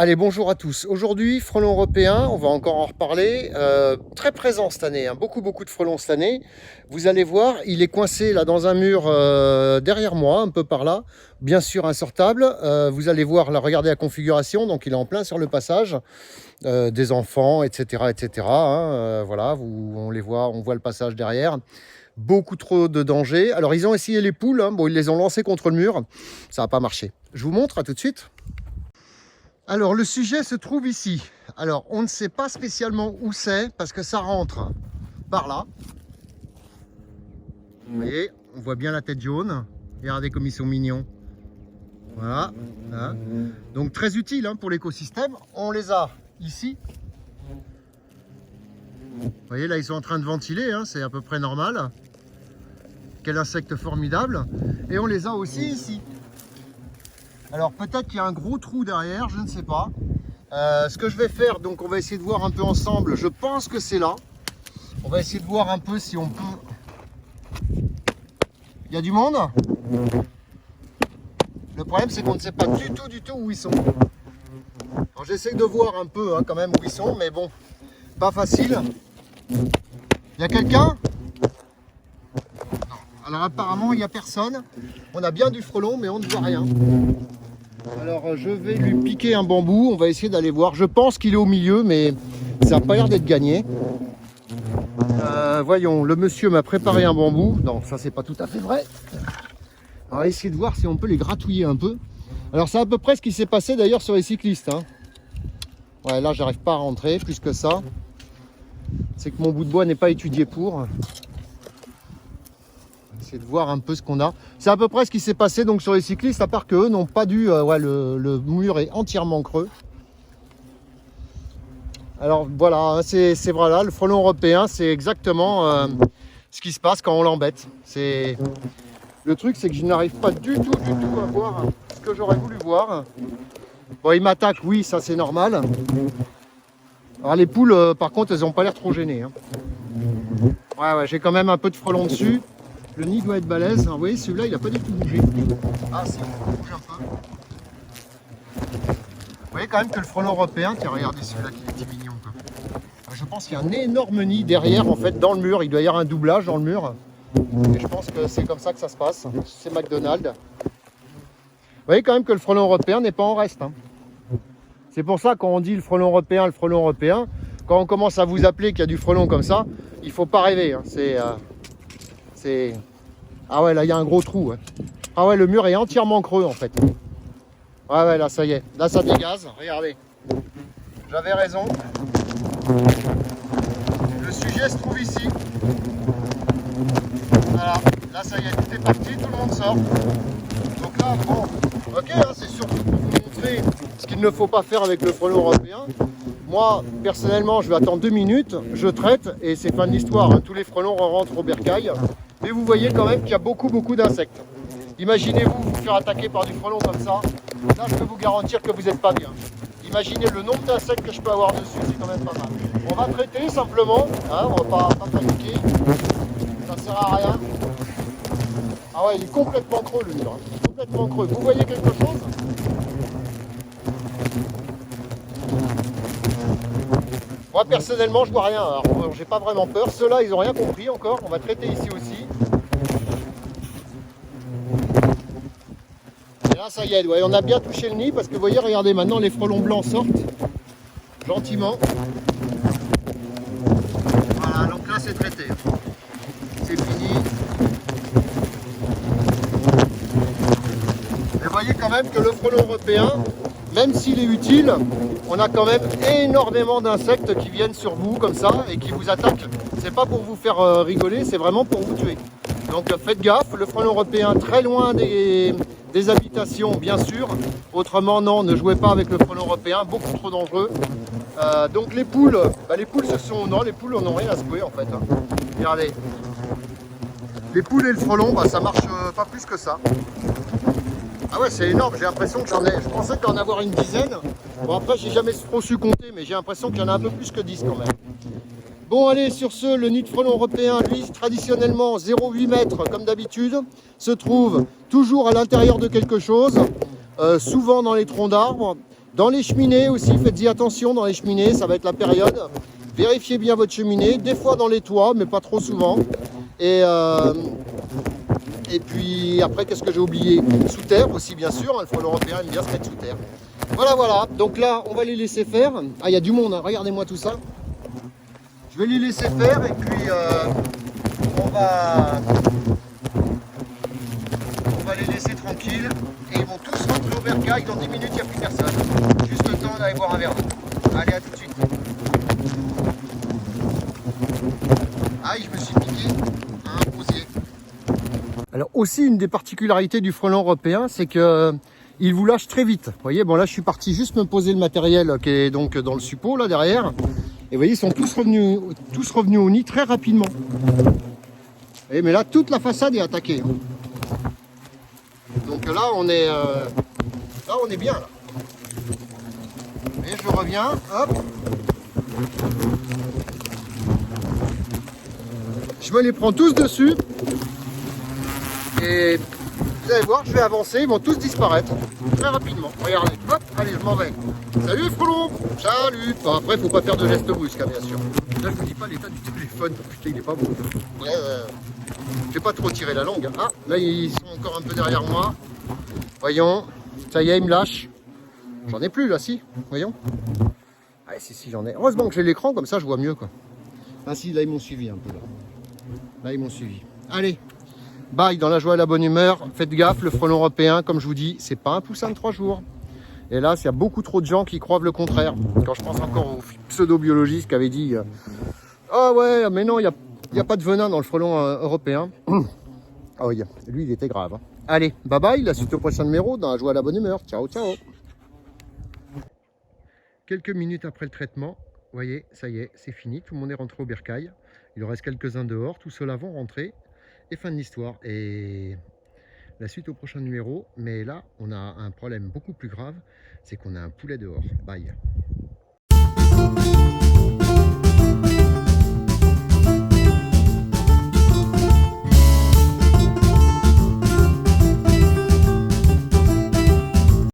Allez, bonjour à tous. Aujourd'hui, frelon européen, on va encore en reparler. Très présent cette année, hein. Beaucoup de frelons cette année. Vous allez voir, il est coincé là dans un mur derrière moi, un peu par là. Bien sûr insortable. Vous allez voir, là, regardez la configuration. Donc il est en plein sur le passage. Des enfants, etc. etc. hein. Voilà, on les voit, on voit le passage derrière. Beaucoup trop de danger. Alors ils ont essayé les poules, hein. Bon, ils les ont lancées contre le mur. Ça n'a pas marché. Je vous montre, à tout de suite. Alors, le sujet se trouve ici. Alors, on ne sait pas spécialement où c'est, parce que ça rentre par là. Vous voyez, on voit bien la tête jaune. Regardez comme ils sont mignons. Voilà. Hein. Donc, très utile hein, pour l'écosystème. On les a ici. Vous voyez, là, ils sont en train de ventiler. Hein, c'est à peu près normal. Quel insecte formidable. Et on les a aussi ici. Alors peut-être qu'il y a un gros trou derrière, je ne sais pas. Ce que je vais faire, donc on va essayer de voir un peu ensemble. Je pense que c'est là. On va essayer de voir un peu si on peut... Il y a du monde? Le problème c'est qu'on ne sait pas du tout où ils sont. Alors j'essaie de voir un peu hein, quand même où ils sont, mais bon, pas facile. Il y a quelqu'un? Alors apparemment il n'y a personne. On a bien du frelon mais on ne voit rien. Alors je vais lui piquer un bambou, on va essayer d'aller voir. Je pense qu'il est au milieu mais ça n'a pas l'air d'être gagné. Voyons, le monsieur m'a préparé un bambou. Non, ça c'est pas tout à fait vrai. On va essayer de voir si on peut les gratouiller un peu. Alors c'est à peu près ce qui s'est passé d'ailleurs sur les cyclistes. Hein. Ouais, là j'arrive pas à rentrer plus que ça. C'est que mon bout de bois n'est pas étudié pour. De voir un peu ce qu'on a. C'est à peu près ce qui s'est passé donc sur les cyclistes, à part qu'eux n'ont pas dû... ouais, le mur est entièrement creux. Alors voilà, c'est voilà, le frelon européen, c'est exactement ce qui se passe quand on l'embête. Le truc, c'est que je n'arrive pas du tout à voir ce que j'aurais voulu voir. Bon, il m'attaque, oui, ça c'est normal. Alors les poules, par contre, elles n'ont pas l'air trop gênées. Hein. Ouais, j'ai quand même un peu de frelon dessus. Le nid doit être balèze. Vous voyez, celui-là, il n'a pas du tout bougé. Ah, si, il bouge un peu. Vous voyez quand même que le frelon européen, tiens, regardez celui-là qui est petit mignon. Quoi. Je pense qu'il y a un énorme nid derrière, en fait, dans le mur. Il doit y avoir un doublage dans le mur. Et je pense que c'est comme ça que ça se passe. C'est McDonald's. Vous voyez quand même que le frelon européen n'est pas en reste. Hein. C'est pour ça, quand on dit le frelon européen, quand on commence à vous appeler qu'il y a du frelon comme ça, il ne faut pas rêver. Hein. Ah ouais, là, il y a un gros trou. Ouais. Ah ouais, le mur est entièrement creux, en fait. Ouais, là, ça y est. Là, ça dégaze. Regardez. J'avais raison. Le sujet se trouve ici. Voilà. Là, ça y est, tout est parti. Tout le monde sort. Donc là, bon, ok, hein, c'est surtout pour vous montrer ce qu'il ne faut pas faire avec le frelon européen. Moi, personnellement, je vais attendre 2 minutes. Je traite et c'est fin de l'histoire. Hein. Tous les frelons rentrent au bercail. Mais vous voyez quand même qu'il y a beaucoup d'insectes. Imaginez-vous vous faire attaquer par du frelon comme ça. Là, je peux vous garantir que vous n'êtes pas bien. Imaginez le nombre d'insectes que je peux avoir dessus, c'est quand même pas mal. On va traiter simplement, hein, on va pas paniquer. Ça ne sert à rien. Ah ouais, il est complètement creux le mur. Hein. Complètement creux. Vous voyez quelque chose? Moi personnellement je vois rien, alors j'ai pas vraiment peur. Ceux-là ils ont rien compris encore, on va traiter ici aussi. Et là ça y est, ouais, on a bien touché le nid parce que vous voyez, regardez maintenant les frelons blancs sortent gentiment. Voilà, donc là c'est traité. C'est fini. Et vous voyez quand même que le frelon européen, même s'il est utile, on a quand même énormément d'insectes qui viennent sur vous comme ça et qui vous attaquent. C'est pas pour vous faire rigoler, c'est vraiment pour vous tuer. Donc faites gaffe, le frelon européen très loin des habitations bien sûr. Autrement non, ne jouez pas avec le frelon européen, beaucoup trop dangereux. Donc les poules, les poules les poules n'ont rien à se jouer en fait. Hein. Regardez. Les poules et le frelon, ça marche pas plus que ça. Ah ouais, c'est énorme, j'ai l'impression que je pensais qu'en avoir une dizaine. Bon après, j'ai jamais trop su compter, mais j'ai l'impression qu'il y en a un peu plus que 10 quand même. Bon allez, sur ce, le nid de frelon européen, lui, traditionnellement 0,8 mètres comme d'habitude, se trouve toujours à l'intérieur de quelque chose, souvent dans les troncs d'arbres. Dans les cheminées aussi, faites-y attention dans les cheminées, ça va être la période. Vérifiez bien votre cheminée, des fois dans les toits, mais pas trop souvent. Et puis après, qu'est-ce que j'ai oublié? Sous terre aussi, bien sûr, hein, le frelon européen aime bien se mettre sous terre. Voilà, voilà, donc là, on va les laisser faire. Ah, il y a du monde, hein. Regardez-moi tout ça. Je vais les laisser faire et puis on va les laisser tranquilles. Et ils vont tous rentrer au bercail. Dans 10 minutes, il n'y a plus personne. Juste le temps d'aller boire un verre d'eau. Allez, à tout de suite. Aïe, je me suis piqué un rosier. Alors aussi, une des particularités du frelon européen, c'est que il vous lâche très vite. Vous voyez, bon là, je suis parti juste me poser le matériel qui est donc dans le suppôt, là, derrière. Et vous voyez, ils sont tous revenus au nid très rapidement. Et mais là, toute la façade est attaquée. Donc là, on est bien. Là. Et je reviens, hop. Je me les prends tous dessus. Et vous allez voir, je vais avancer, ils vont tous disparaître très rapidement. Regardez, hop, allez, je m'en vais. Salut les frelons, salut. Bon, après, il ne faut pas faire de gestes brusques, hein, bien sûr. Là, je vous dis pas l'état du téléphone. Putain, il est pas beau. Je vais pas trop tirer la langue. Ah, là, ils sont encore un peu derrière moi. Voyons, ça y est, ils me lâchent. J'en ai plus, là, si. Voyons. Ah, si, j'en ai. Heureusement que j'ai l'écran, comme ça, je vois mieux, quoi. Ah si, là, ils m'ont suivi un peu, là. Là, ils m'ont suivi. Allez. Bye, dans la joie et la bonne humeur. Faites gaffe, le frelon européen, comme je vous dis, c'est pas un poussin de 3 jours. Et là, il y a beaucoup trop de gens qui croient le contraire. Quand je pense encore aux pseudo-biologistes qui avaient dit ah ouais, mais non, il n'y a pas de venin dans le frelon européen. Ah oui, lui, il était grave. Hein. Allez, bye bye, la suite au prochain numéro, dans la joie et la bonne humeur. Ciao, ciao. Quelques minutes après le traitement, vous voyez, ça y est, c'est fini. Tout le monde est rentré au bercail. Il en reste quelques-uns dehors. Tous ceux-là vont rentrer. Et fin de l'histoire. Et la suite au prochain numéro. Mais là, on a un problème beaucoup plus grave. C'est qu'on a un poulet dehors. Bye.